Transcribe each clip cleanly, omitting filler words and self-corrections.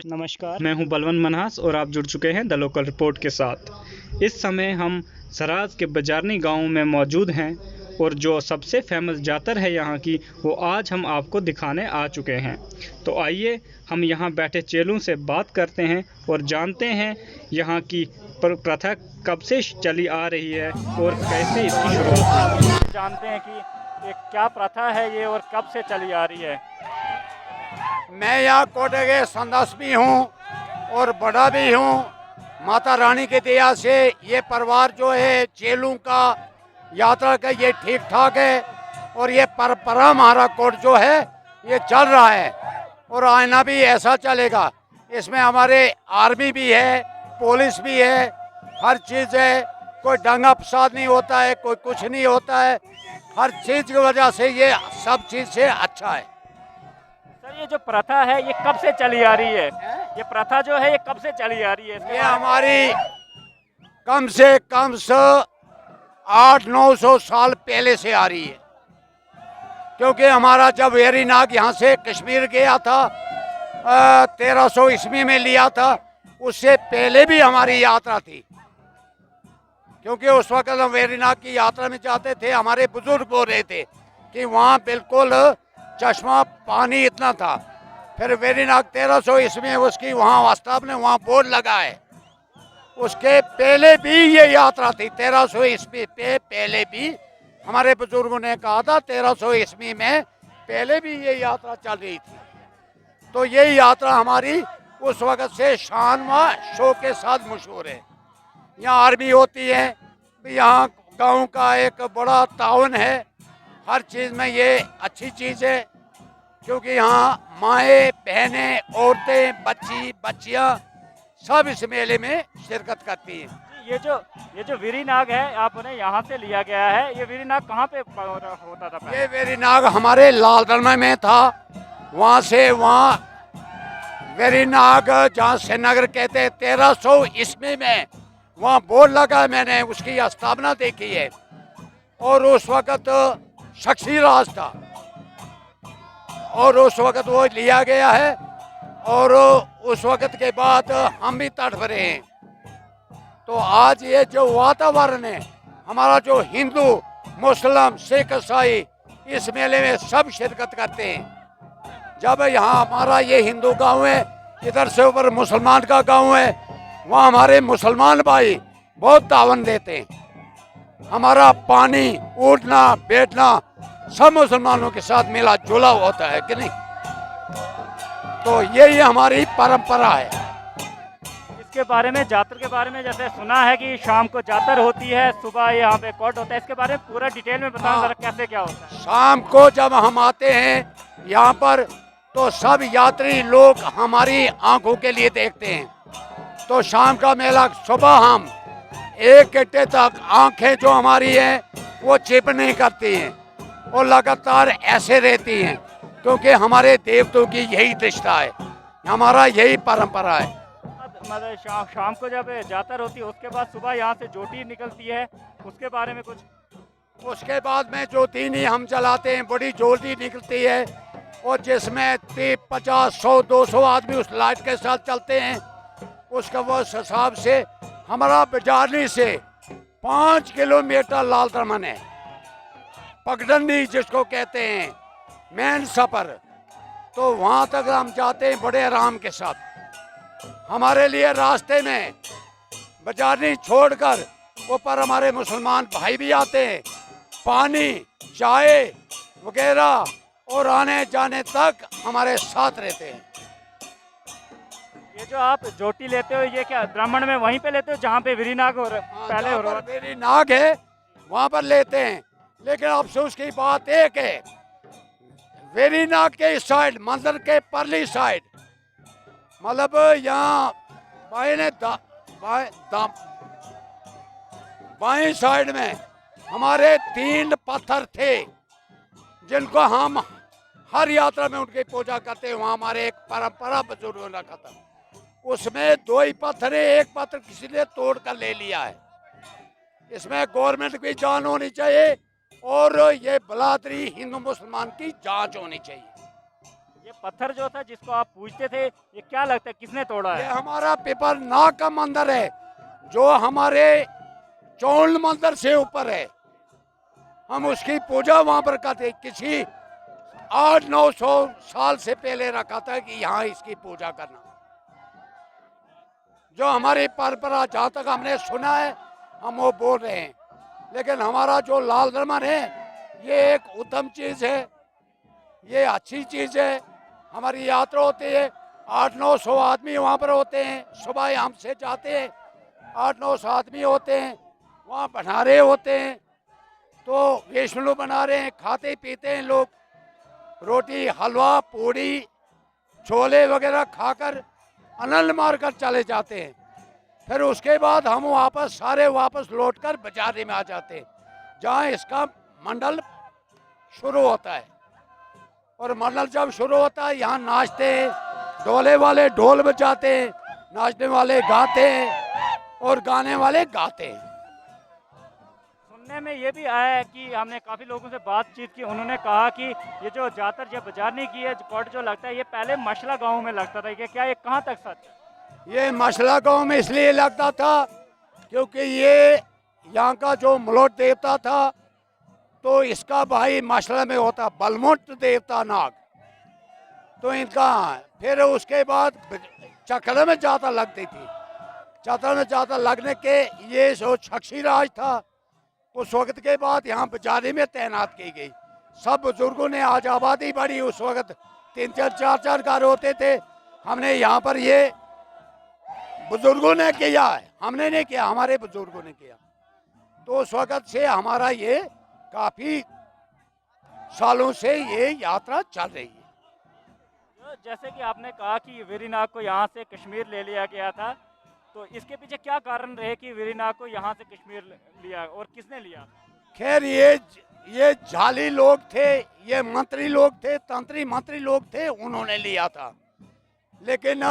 नमस्कार, मैं हूं बलवंत मनहास और आप जुड़ चुके हैं द लोकल रिपोर्ट के साथ। इस समय हम सराज के बजारनी गांव में मौजूद हैं और जो सबसे फेमस जातर है यहाँ की, वो आज हम आपको दिखाने आ चुके हैं। तो आइए हम यहाँ बैठे चेलों से बात करते हैं और जानते हैं यहाँ की प्रथा कब से चली आ रही है और कैसे इसकी शुरुआत हुई। जानते हैं कि ये क्या प्रथा है ये और कब से चली आ रही है। मैं यहाँ कोटे के सदस्य भी हूँ और बड़ा भी हूँ। माता रानी के दया से ये परिवार जो है चेलों का यात्रा का ये ठीक ठाक है और ये परंपरा हमारा कोट जो है ये चल रहा है और आईना भी ऐसा चलेगा। इसमें हमारे आर्मी भी है, पुलिस भी है, हर चीज़ है। कोई दंगा फसाद नहीं होता है, कोई कुछ नहीं होता है। हर चीज़ की वजह से ये सब चीज़ से अच्छा है। सर, ये जो प्रथा है ये कब से चली आ रही है? ये प्रथा जो है ये कब से चली आ रही है? ये हमारी कम से कम 800-900 साल पहले से आ रही है, क्योंकि हमारा जब वेरीनाग यहाँ से कश्मीर गया था 1300 ईस्वी में लिया था, उससे पहले भी हमारी यात्रा थी। क्योंकि उस वक्त हम वेरीनाग की यात्रा में जाते थे, हमारे बुजुर्ग बोल रहे थे कि वहाँ बिल्कुल चश्मा पानी इतना था। फिर वेरीनाग 1300 ईस्वी में उसकी वहाँ वास्तव ने वहाँ बोर्ड लगा है। उसके पहले भी ये यात्रा थी, 1300 ईस्वी पे पहले भी हमारे बुजुर्गों ने कहा था 1300 ईस्वी में पहले भी ये यात्रा चल रही थी। तो ये यात्रा हमारी उस वक्त से शान व शौक के साथ मशहूर है। यहाँ आर्मी होती है, यहाँ गांव का एक बड़ा ताउन है। हर चीज़ में ये अच्छी चीज़ है, क्योंकि यहाँ माएँ बहनें औरतें बच्चियाँ सब इस मेले में शिरकत करती हैं। ये जो वीरीनाग है आपने यहाँ से लिया गया है, ये वीरीनाग कहाँ पे होता था पहले? ये वेरीनाग हमारे लालदरमा में था। वहाँ से वहाँ वेरीनाग जहाँ श्रीनगर कहते हैं 1300 ईस्वी में वहाँ बोर्ड लगा, मैंने उसकी स्थापना देखी है। और उस वक़्त शख्सी राज था और उस वक़्त वो लिया गया है और उस वक़्त के बाद हम भी तट भरे हैं। तो आज ये जो वातावरण है, हमारा जो हिंदू मुस्लिम सिख ईसाई इस मेले में सब शिरकत करते हैं। जब यहाँ हमारा ये हिंदू गांव है, इधर से ऊपर मुसलमान का गांव है, वहाँ हमारे मुसलमान भाई बहुत तावन देते हैं। हमारा पानी उठना बैठना सब मुसलमानों के साथ मिला जुला होता है कि नहीं। तो यही हमारी परंपरा है। इसके बारे में, जातर के बारे में जैसे सुना है कि शाम को जातर होती है, सुबह यहाँ पे कोर्ट होता है, इसके बारे में पूरा डिटेल में बताओ जरा कैसे क्या होता है। शाम को जब हम आते हैं यहाँ पर तो सब यात्री लोग हमारी आंखों के लिए देखते हैं। तो शाम का मेला सुबह हम 1 घंटे तक आंखें जो हमारी हैं वो चिप नहीं करती हैं और लगातार ऐसे रहती हैं, क्योंकि हमारे देवताओं की यही दृष्टा है, हमारा यही परंपरा है। मतलब शाम को जब जातर होती है उसके बाद सुबह यहाँ से ज्योति निकलती है, उसके बारे में कुछ? उसके बाद में ज्योति नहीं हम जलाते हैं, बड़ी ज्योति निकलती है और जिसमें 30, 50, 100, 200 आदमी उस लाइट के साथ चलते हैं। उसका वो हिसाब से हमारा बजारनी से 5 किलोमीटर लाल दमन है, पगडंडी जिसको कहते हैं मेन सफर। तो वहाँ तक हम जाते हैं बड़े आराम के साथ। हमारे लिए रास्ते में बजारनी छोड़कर ऊपर हमारे मुसलमान भाई भी आते हैं, पानी चाय वगैरह और आने जाने तक हमारे साथ रहते हैं। ये जो आप ज्योति लेते हो ये क्या ब्राह्मण में वहीं पे लेते हो जहाँ पे वीरीनाग पहले हो रहा है? वेरीनाग है वहाँ पर लेते हैं, लेकिन अफसोस की बात एक है, वेरीनाग के इस साइड मंदिर के परली साइड मतलब यहाँ बाएं साइड में हमारे 3 पत्थर थे जिनको हम हर यात्रा में उनकी पूजा करते हैं। वहाँ हमारे एक परंपरा बुजुर्गों ने रखा था, उसमें 2 ही पत्थर है, एक पत्थर किसी ने तोड़ कर ले लिया है। इसमें गवर्नमेंट की जान होनी चाहिए और ये बलादरी हिंदू मुसलमान की जांच होनी चाहिए। ये पत्थर जो था जिसको आप पूछते थे, ये क्या लगता है किसने तोड़ा ये है? हमारा पिपर नाग का मंदिर है जो हमारे चौल मंदिर से ऊपर है। हम उसकी पूजा वहां पर करते, किसी 800-900 साल से पहले रखा था कि यहाँ इसकी पूजा करना। जो हमारी परंपरा, जहाँ तक हमने सुना है हम वो बोल रहे हैं। लेकिन हमारा जो लाल दमन है ये एक उत्तम चीज़ है, ये अच्छी चीज़ है। हमारी यात्रा होती है, 800-900 आदमी वहाँ पर होते हैं। सुबह हमसे जाते हैं, 800-900 आदमी होते हैं, वहाँ भंडारे होते हैं। तो वैष्णो बना रहे हैं, खाते पीते हैं लोग, रोटी हलवा पूड़ी छोले वगैरह खाकर आनंद मारकर चले जाते हैं। फिर उसके बाद हम वापस लौटकर बाजारे में आ जाते हैं, जहाँ इसका मंडल शुरू होता है। और मंडल जब शुरू होता है यहाँ नाचते हैं, ढोले वाले ढोल बजाते हैं, नाचने वाले गाते हैं और गाने वाले गाते हैं। सुनने में ये भी आया है कि हमने काफ़ी लोगों से बातचीत की, उन्होंने कहा कि ये जो जातर जब बाजारनी की है कोट जो लगता है ये पहले मशला गांव में लगता था, ये क्या, ये कहाँ तक सच है? ये मसला गांव में इसलिए लगता था क्योंकि ये यहाँ का जो मलोट देवता था तो इसका भाई मसला में होता बलमुट देवता नाग। तो इनका फिर उसके बाद चक्र में ज़्यादा लगती थी। चक्र में ज़्यादा लगने के ये जो छक्षी राज था उस वक्त के बाद यहाँ बाजारे में तैनात की गई। सब बुजुर्गों ने, आज आबादी बढ़ी, उस वक्त 3-3 4-4 घर होते थे। हमने यहाँ पर ये बुजुर्गों ने किया है, हमने नहीं किया, हमारे बुजुर्गों ने किया। तो उस वक्त से हमारा ये काफ़ी सालों से ये यात्रा चल रही है। तो जैसे कि आपने कहा कि वेरीनाग को यहाँ से कश्मीर ले लिया गया था, तो इसके पीछे क्या कारण रहे कि वेरीनाग को यहाँ से कश्मीर लिया और किसने लिया? खैर ये जाली लोग थे, ये मंत्री लोग थे, तंत्री मंत्री लोग थे, उन्होंने लिया था। लेकिन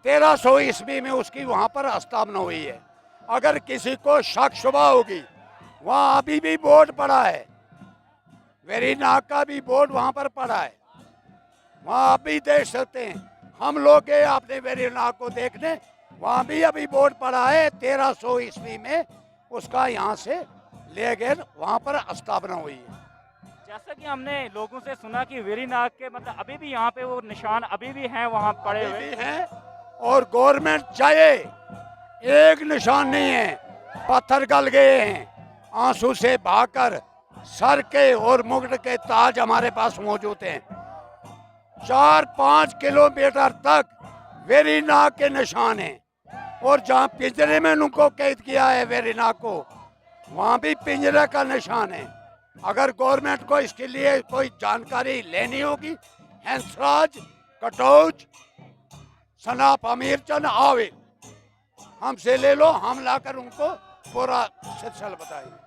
1300 ईस्वी में उसकी वहाँ पर स्थापना हुई है। अगर किसी को शक शुबा होगी, वहाँ अभी भी बोर्ड पड़ा है, वेरीनाग का भी बोर्ड वहाँ पर पड़ा है, वहाँ आप भी देख सकते हैं। हम लोग गए अपने वेरीनाग को देखने, वहाँ भी अभी बोर्ड पड़ा है। 1300 ईस्वी में उसका यहाँ से ले गए, वहाँ पर स्थापना हुई है। जैसा कि हमने लोगों से सुना कि वेरीनाग के मतलब अभी भी यहाँ पे वो निशान अभी भी हैं वहाँ पड़े हुए भी हैं। और गवर्नमेंट चाहे, एक निशान नहीं है, पत्थर गल गए हैं, आंसू से बहाकर सर के और मुकुट के ताज हमारे पास मौजूद हैं। 4-5 किलोमीटर तक वेरीनाग के निशान हैं। और जहाँ पिंजरे में उनको कैद किया है वेरीनाग को, वहाँ भी पिंजरे का निशान है। अगर गवर्नमेंट को इसके लिए कोई जानकारी लेनी होगी, हंसराज, कटौज, सनाप अमीरचंद आवे, हमसे ले लो, हम लाकर उनको पूरा सिलसिला बताएंगे।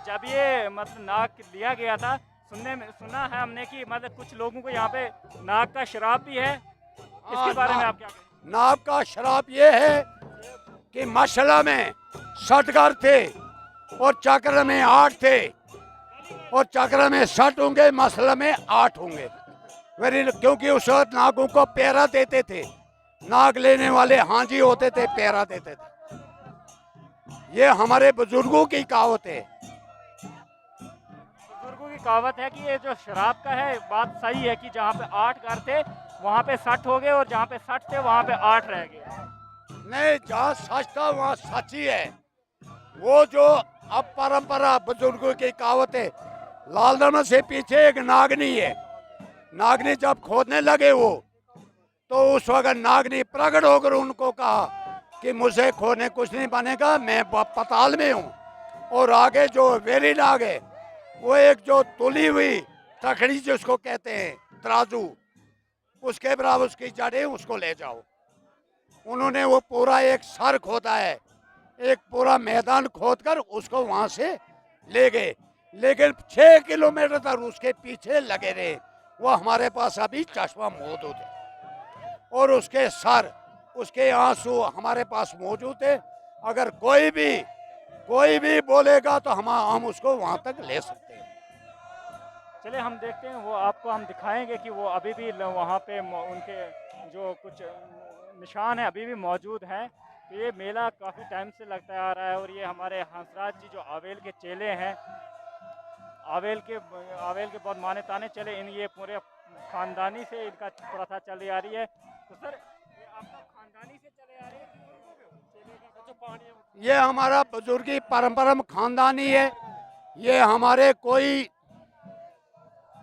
जब ये मतलब नाग लिया गया था, सुना है हमने कि मतलब कुछ लोगों को यहाँ पे नाग का शराब भी है, इसके बारे में आप क्या कहें? नाग का शराब ये है कि मसला में 60 घर थे और चक्र में 8 थे, और चक्र में 60 होंगे, मसला में 8 होंगे। क्योंकि उस वक्त नागों को पैरा देते थे, नाग लेने वाले हांजी होते थे, पैरा देते थे। ये हमारे बुजुर्गों की कहावत है। बुजुर्गों की कहावत है कि ये जो शराब का है, बात सही है कि जहाँ पे 8 घर थे वहाँ पे 60 हो गए, और जहाँ पे 60 थे वहाँ पे 8 रह गए। नहीं, जहाँ सच था वहाँ सच ही है। वो जो अब परंपरा बुजुर्गों की कहावत है, लाल दमन से पीछे एक नागनी है। नागनी जब खोदने लगे वो, तो उस वक्त नागनी प्रकट होकर उनको कहा कि मुझे खोदने कुछ नहीं बनेगा, मैं पताल में हूँ। और आगे जो वेरीनाग है, वो एक जो तुली हुई तकड़ी जिसको कहते हैं, तराजू, उसके बराबर उसकी जड़ें, उसको ले जाओ। उन्होंने वो पूरा एक सर खोदा है, एक पूरा मैदान खोदकर उसको वहाँ से ले गए। लेकिन 6 किलोमीटर तक उसके पीछे लगे रहे। वो हमारे पास अभी चश्मा मौजूद है, और उसके सर, उसके आंसू हमारे पास मौजूद है। अगर कोई भी बोलेगा तो हम उसको वहाँ तक ले सकते हैं। चलिए हम देखते हैं, वो आपको हम दिखाएंगे कि वो अभी भी वहाँ पे उनके जो कुछ निशान है अभी भी मौजूद हैं। तो ये मेला काफ़ी टाइम से लगता आ रहा है और ये हमारे हंसराज जी जो आवेल के चेले हैं, आवेल के बहुत माने ताने चले इन, ये पूरे खानदानी से इनका प्रथा चली आ रही है। तो सर ये आपका खानदानी से चले आ रही है कि चेले का जो पानी ये हमारा बुजुर्गी परंपरा खानदानी है। ये हमारे कोई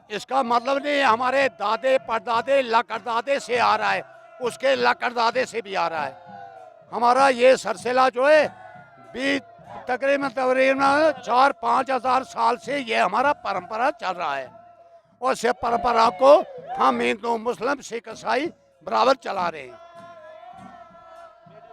इसका मतलब नहीं है हमारे दादे परदादे लकड़दादे से आ रहा है, उसके लकड़दादे से भी आ रहा है। हमारा ये सिलसिला जो है भी तकरीबन 4-5 हज़ार साल से ये हमारा परंपरा चल रहा है और इस परंपरा को हम हिंदू मुस्लिम सिख ईसाई बराबर चला रहे हैं।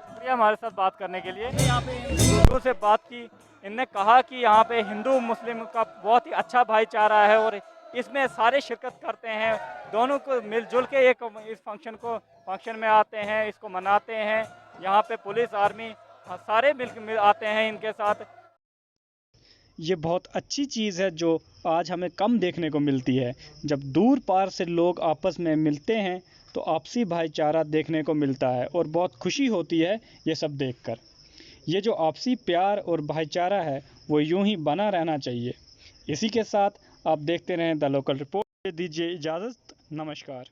शुक्रिया हमारे साथ बात करने के लिए। यहाँ पे हिंदुओं से बात की, इनने कहा कि यहाँ पे हिंदू मुस्लिम का बहुत ही अच्छा भाईचारा है और इसमें सारे शिरकत करते हैं, दोनों को मिलजुल के एक इस फंक्शन में आते हैं, इसको मनाते हैं। यहाँ पे पुलिस आर्मी सारे मिल आते हैं इनके साथ। ये बहुत अच्छी चीज़ है जो आज हमें कम देखने को मिलती है। जब दूर पार से लोग आपस में मिलते हैं तो आपसी भाईचारा देखने को मिलता है और बहुत खुशी होती है ये सब देखकर। ये जो आपसी प्यार और भाईचारा है वो यूं ही बना रहना चाहिए। इसी के साथ आप देखते रहें द लोकल रिपोर्ट। दीजिए इजाज़त, नमस्कार।